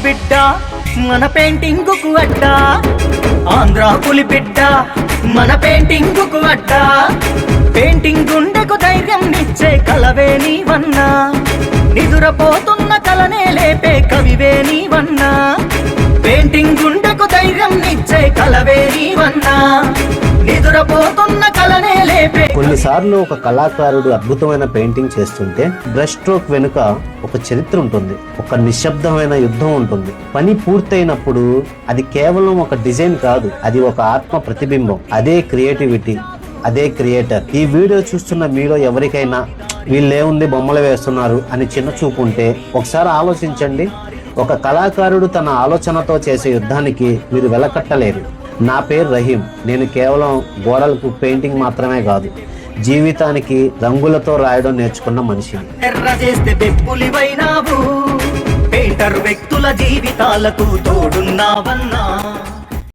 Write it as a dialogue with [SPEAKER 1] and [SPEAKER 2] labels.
[SPEAKER 1] బిడ్డ మన పెయింటింగుకు అడ్డ, ఆంధ్ర పులి బిడ్డ మన పెయింటింగుకు అడ్డ. పెయింటింగ్ గుండెకు ధైర్యం నిచ్చే కలవే నీవన్నా, నిదురపోతున్న కలనే లేపే కవివే నీవన్నా. పెయింటింగ్ గుండెకు ధైర్యం నిచ్చే కలవే నీవన్నా, నిదురపోతున్న కలనే లేపే.
[SPEAKER 2] కొన్నిసార్లు ఒక కళాకారుడు అద్భుతమైన పెయింటింగ్ చేస్తుంటే బ్రష్ స్ట్రోక్ వెనుక ఒక చరిత్ర ఉంటుంది, ఒక నిశ్శబ్దమైన యుద్ధం ఉంటుంది. పని పూర్తయినప్పుడు అది కేవలం ఒక డిజైన్ కాదు, అది ఒక ఆత్మ ప్రతిబింబం. అదే క్రియేటివిటీ, అదే క్రియేటర్. ఈ వీడియో చూస్తున్న మీలో ఎవరికైనా వీళ్ళేముంది బొమ్మలు వేస్తున్నారు అని చిన్న చూపు ఉంటే ఒకసారి ఆలోచించండి. ఒక కళాకారుడు తన ఆలోచనతో చేసే యుద్ధానికి మీరు వెలకట్టలేరు. నా పేరు రహీం. నేను కేవలం గోడలకు పెయింటింగ్ మాత్రమే కాదు, జీవితానికి రంగులతో రాయడం నేర్చుకున్న మనిషిని.
[SPEAKER 1] ఎర్ర చేస్తే బెప్పులివైనావు, పెయింటర్ వ్యక్తుల జీవితాలకు తోడున్నావన్నా.